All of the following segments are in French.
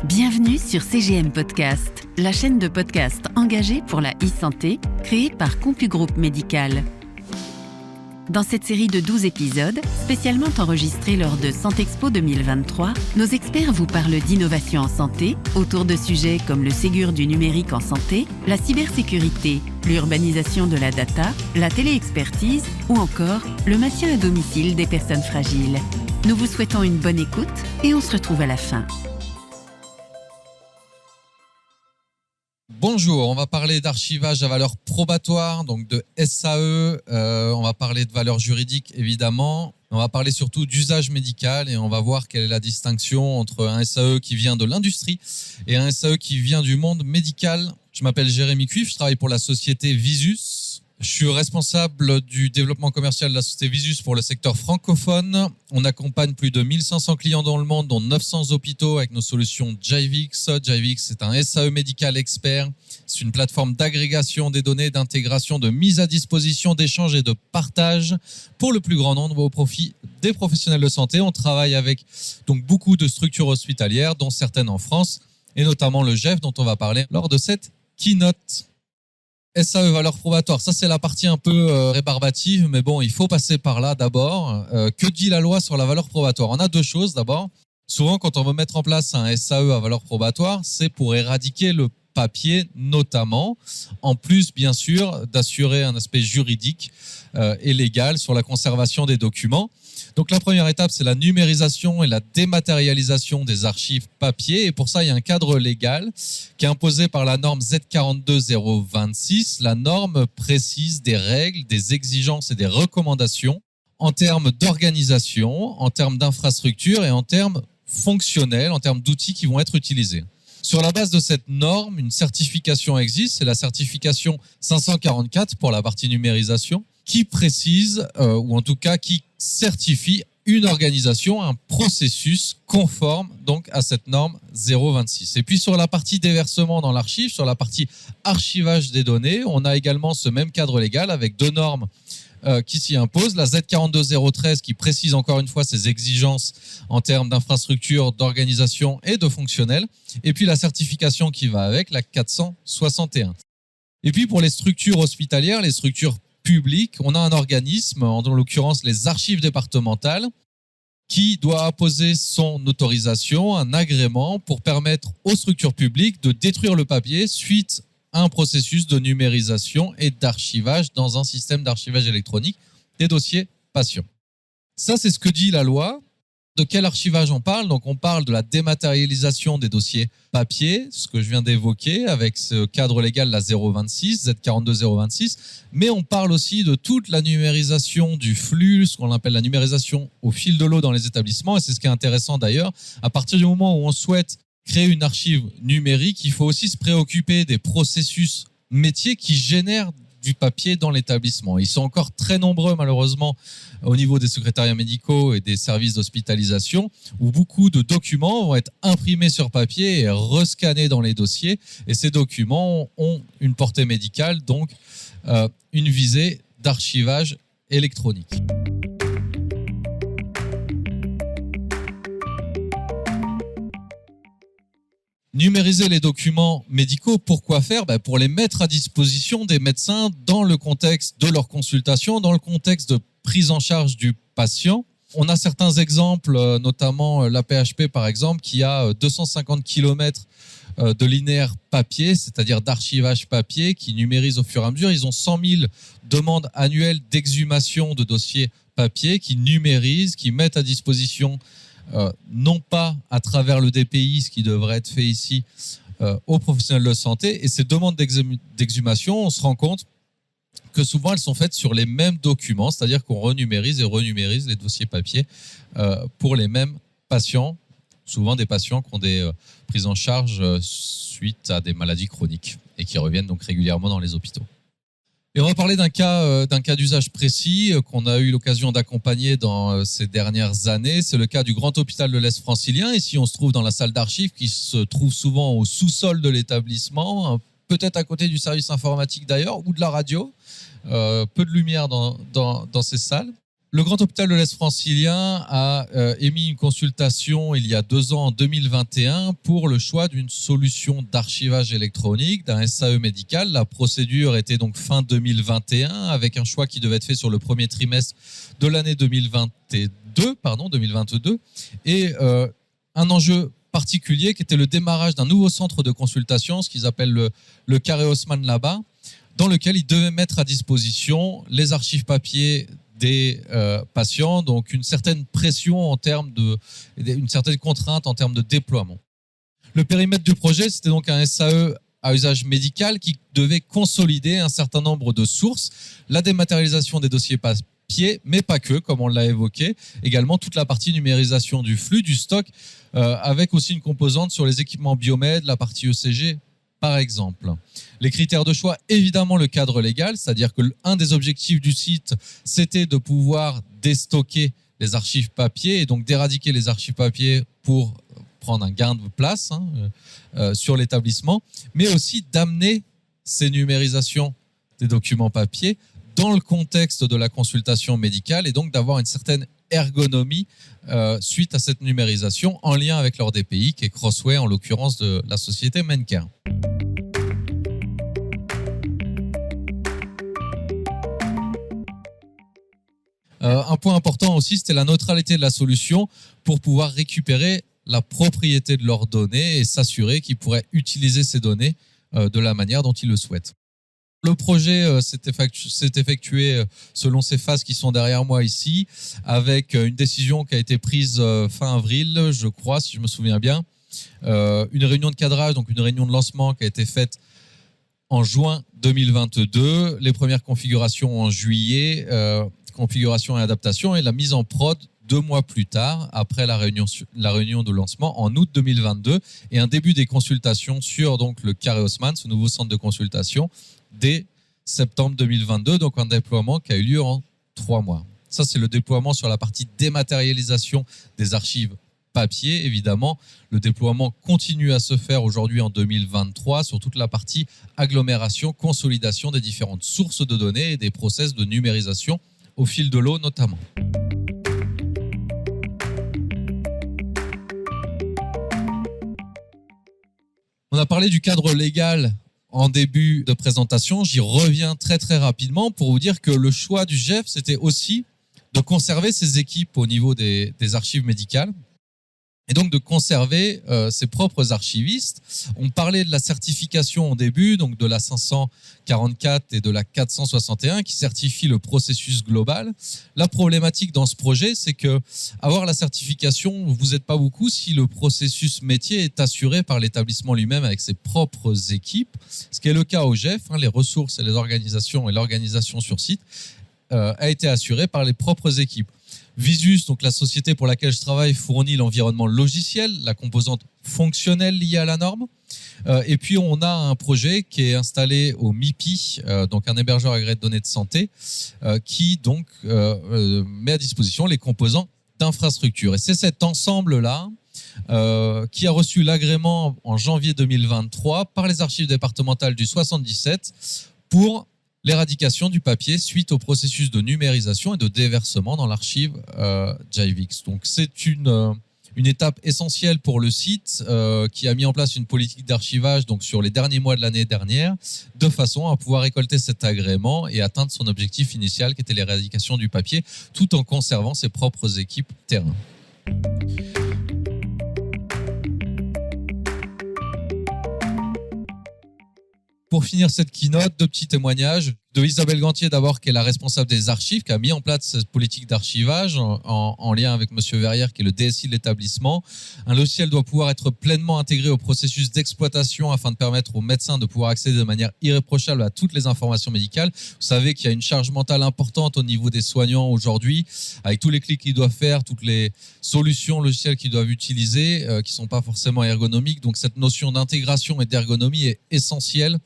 Bienvenue sur CGM Podcast, la chaîne de podcast engagée pour la e-santé, créée par CompuGroupe Médical. Dans cette série de 12 épisodes, spécialement enregistrés lors de Santexpo 2023, nos experts vous parlent d'innovation en santé, autour de sujets comme le Ségur du numérique en santé, la cybersécurité, l'urbanisation de la data, la téléexpertise ou encore le maintien à domicile des personnes fragiles. Nous vous souhaitons une bonne écoute et on se retrouve à la fin. Bonjour, on va parler d'archivage à valeur probatoire, donc de SAE, on va parler de valeur juridique évidemment, on va parler surtout d'usage médical et on va voir quelle est la distinction entre un SAE qui vient de l'industrie et un SAE qui vient du monde médical. Je m'appelle Jérémy Cuif, je travaille pour la société Visus. Je suis responsable du développement commercial de la société Visus pour le secteur francophone. On accompagne plus de 1500 clients dans le monde, dont 900 hôpitaux avec nos solutions Jivix. Jivix, c'est un SAE médical expert. C'est une plateforme d'agrégation des données, d'intégration, de mise à disposition, d'échange et de partage pour le plus grand nombre au profit des professionnels de santé. On travaille avec donc beaucoup de structures hospitalières, dont certaines en France, et notamment le GEF dont on va parler lors de cette keynote. SAE, valeur probatoire, ça c'est la partie un peu rébarbative, mais bon, il faut passer par là d'abord. Que dit la loi sur la valeur probatoire ? On a deux choses d'abord. Souvent, quand on veut mettre en place un SAE à valeur probatoire, c'est pour éradiquer le papier notamment, en plus bien sûr d'assurer un aspect juridique et légal sur la conservation des documents. Donc la première étape, c'est la numérisation et la dématérialisation des archives papier. Et pour ça, il y a un cadre légal qui est imposé par la norme Z42026. La norme précise des règles, des exigences et des recommandations en termes d'organisation, en termes d'infrastructure et en termes fonctionnels, en termes d'outils qui vont être utilisés. Sur la base de cette norme, une certification existe, c'est la certification 544 pour la partie numérisation, qui précise, ou en tout cas qui certifie une organisation, un processus conforme donc à cette norme 026. Et puis sur la partie déversement dans l'archive, sur la partie archivage des données, on a également ce même cadre légal avec deux normes qui s'y imposent. La Z42013 qui précise encore une fois ses exigences en termes d'infrastructure, d'organisation et de fonctionnel. Et puis la certification qui va avec, la 461. Et puis pour les structures hospitalières, les structures publiques, on a un organisme, en l'occurrence les archives départementales, qui doit apposer son autorisation, un agrément pour permettre aux structures publiques de détruire le papier suite à un processus de numérisation et d'archivage dans un système d'archivage électronique des dossiers patients. Ça, c'est ce que dit la loi. De quel archivage on parle ? Donc, on parle de la dématérialisation des dossiers papier, ce que je viens d'évoquer avec ce cadre légal, la 026, Z42026. Mais on parle aussi de toute la numérisation du flux, ce qu'on appelle la numérisation au fil de l'eau dans les établissements. Et c'est ce qui est intéressant d'ailleurs. À partir du moment où on souhaite créer une archive numérique, il faut aussi se préoccuper des processus métiers qui génèrent du papier dans l'établissement. Ils sont encore très nombreux, malheureusement, au niveau des secrétariats médicaux et des services d'hospitalisation, où beaucoup de documents vont être imprimés sur papier et rescannés dans les dossiers. Et ces documents ont une portée médicale, donc une visée d'archivage électronique. Numériser les documents médicaux, pourquoi faire ? Pour les mettre à disposition des médecins dans le contexte de leur consultation, dans le contexte de prise en charge du patient. On a certains exemples, notamment l'AP-HP par exemple, qui a 250 km de linéaire papier, c'est-à-dire d'archivage papier, qui numérise au fur et à mesure. Ils ont 100 000 demandes annuelles d'exhumation de dossiers papier, qui numérisent, qui mettent à disposition non pas à travers le DPI, ce qui devrait être fait ici, aux professionnels de santé. Et ces demandes d'exhumation, on se rend compte que souvent elles sont faites sur les mêmes documents, c'est-à-dire qu'on renumérise les dossiers papier pour les mêmes patients, souvent des patients qui ont des prises en charge suite à des maladies chroniques et qui reviennent donc régulièrement dans les hôpitaux. Et on va parler d'un cas d'usage précis qu'on a eu l'occasion d'accompagner dans ces dernières années. C'est le cas du Grand Hôpital de l'Est francilien. Ici, on se trouve dans la salle d'archives qui se trouve souvent au sous-sol de l'établissement, peut-être à côté du service informatique d'ailleurs, ou de la radio. Peu de lumière dans ces salles. Le Grand Hôpital de l'Est francilien a émis une consultation il y a 2 ans, en 2021, pour le choix d'une solution d'archivage électronique, d'un SAE médical. La procédure était donc fin 2021, avec un choix qui devait être fait sur le premier trimestre de l'année 2022, et un enjeu particulier qui était le démarrage d'un nouveau centre de consultation, ce qu'ils appellent le Carré Haussmann là-bas, dans lequel ils devaient mettre à disposition les archives papier des patients, donc une certaine pression une certaine contrainte en termes de déploiement. Le périmètre du projet, c'était donc un SAE à usage médical qui devait consolider un certain nombre de sources, la dématérialisation des dossiers papier, mais pas que, comme on l'a évoqué, également toute la partie numérisation du flux, du stock, avec aussi une composante sur les équipements biomèdes, la partie ECG, par exemple. Les critères de choix, évidemment le cadre légal, c'est-à-dire que l'un des objectifs du site, c'était de pouvoir déstocker les archives papier et donc d'éradiquer les archives papier pour prendre un gain de place sur l'établissement, mais aussi d'amener ces numérisations des documents papier dans le contexte de la consultation médicale et donc d'avoir une certaine ergonomie suite à cette numérisation en lien avec leur DPI qui est Crossway, en l'occurrence de la société Mencare. Un point important aussi, c'était la neutralité de la solution pour pouvoir récupérer la propriété de leurs données et s'assurer qu'ils pourraient utiliser ces données de la manière dont ils le souhaitent. Le projet s'est effectué selon ces phases qui sont derrière moi ici, avec une décision qui a été prise fin avril, je crois, si je me souviens bien. Une réunion de cadrage, donc une réunion de lancement qui a été faite en juin 2022. Les premières configurations en juillet, configuration et adaptation, et la mise en prod 2 mois plus tard, après la réunion de lancement en août 2022, et un début des consultations sur donc, le Carré Haussmann, ce nouveau centre de consultation, dès septembre 2022, donc un déploiement qui a eu lieu en 3 mois. Ça, c'est le déploiement sur la partie dématérialisation des archives papier. Évidemment, le déploiement continue à se faire aujourd'hui en 2023 sur toute la partie agglomération, consolidation des différentes sources de données et des process de numérisation au fil de l'eau notamment. On a parlé du cadre légal en début de présentation. J'y reviens très très rapidement pour vous dire que le choix du GEF, c'était aussi de conserver ses équipes au niveau des archives médicales et donc de conserver ses propres archivistes. On parlait de la certification au début, donc de la 544 et de la 461 qui certifient le processus global. La problématique dans ce projet, c'est que avoir la certification, vous n'êtes pas beaucoup si le processus métier est assuré par l'établissement lui-même avec ses propres équipes, ce qui est le cas au GEF, les ressources et les organisations et l'organisation sur site a été assurée par les propres équipes. Visus, donc la société pour laquelle je travaille, fournit l'environnement logiciel, la composante fonctionnelle liée à la norme. Et puis, on a un projet qui est installé au MIPI, donc un hébergeur agréé de données de santé, qui donc met à disposition les composants d'infrastructure. Et c'est cet ensemble-là qui a reçu l'agrément en janvier 2023 par les archives départementales du 77 pour l'éradication du papier suite au processus de numérisation et de déversement dans l'archive Jivix. Donc c'est une étape essentielle pour le site qui a mis en place une politique d'archivage donc sur les derniers mois de l'année dernière, de façon à pouvoir récolter cet agrément et atteindre son objectif initial qui était l'éradication du papier, tout en conservant ses propres équipes terrain. Pour finir cette keynote, 2 petits témoignages de Isabelle Gantier d'abord, qui est la responsable des archives, qui a mis en place cette politique d'archivage en lien avec Monsieur Verrière, qui est le DSI de l'établissement. Un logiciel doit pouvoir être pleinement intégré au processus d'exploitation afin de permettre aux médecins de pouvoir accéder de manière irréprochable à toutes les informations médicales. Vous savez qu'il y a une charge mentale importante au niveau des soignants aujourd'hui, avec tous les clics qu'ils doivent faire, toutes les solutions logicielles qu'ils doivent utiliser, qui sont pas forcément ergonomiques. Donc cette notion d'intégration et d'ergonomie est essentielle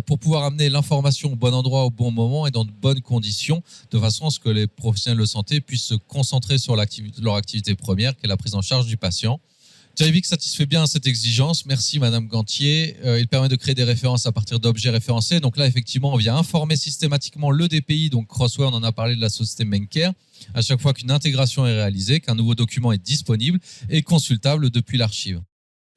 pour pouvoir amener l'information au bon endroit, au bon moment et dans de bonnes conditions, de façon à ce que les professionnels de santé puissent se concentrer sur leur activité première, qui est la prise en charge du patient. Jaivik satisfait bien cette exigence. Merci Madame Gantier. Il permet de créer des références à partir d'objets référencés. Donc là, effectivement, on vient informer systématiquement le DPI, donc Crossware, on en a parlé, de la société Menker, à chaque fois qu'une intégration est réalisée, qu'un nouveau document est disponible et consultable depuis l'archive.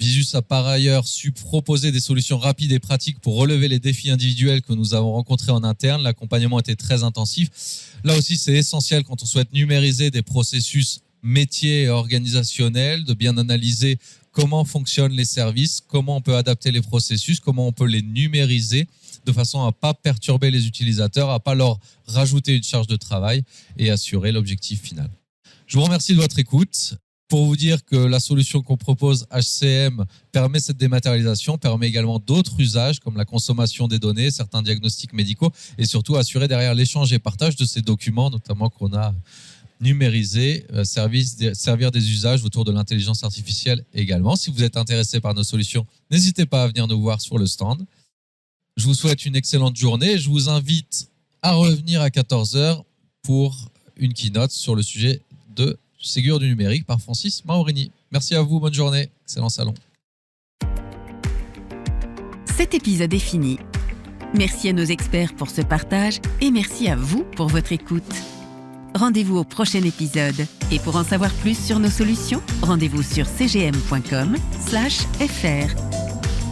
Visus a par ailleurs su proposer des solutions rapides et pratiques pour relever les défis individuels que nous avons rencontrés en interne. L'accompagnement était très intensif. Là aussi, c'est essentiel quand on souhaite numériser des processus métiers et organisationnels, de bien analyser comment fonctionnent les services, comment on peut adapter les processus, comment on peut les numériser de façon à ne pas perturber les utilisateurs, à ne pas leur rajouter une charge de travail et assurer l'objectif final. Je vous remercie de votre écoute. Pour vous dire que la solution qu'on propose, HCM, permet cette dématérialisation, permet également d'autres usages comme la consommation des données, certains diagnostics médicaux et surtout assurer derrière l'échange et partage de ces documents, notamment qu'on a numérisés, servir des usages autour de l'intelligence artificielle également. Si vous êtes intéressé par nos solutions, n'hésitez pas à venir nous voir sur le stand. Je vous souhaite une excellente journée. Je vous invite à revenir à 14h pour une keynote sur le sujet de Ségur du numérique par Francis Maorini. Merci à vous, bonne journée, excellent salon. Cet épisode est fini. Merci à nos experts pour ce partage et merci à vous pour votre écoute. Rendez-vous au prochain épisode. Et pour en savoir plus sur nos solutions, rendez-vous sur cgm.com/fr.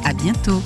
À bientôt.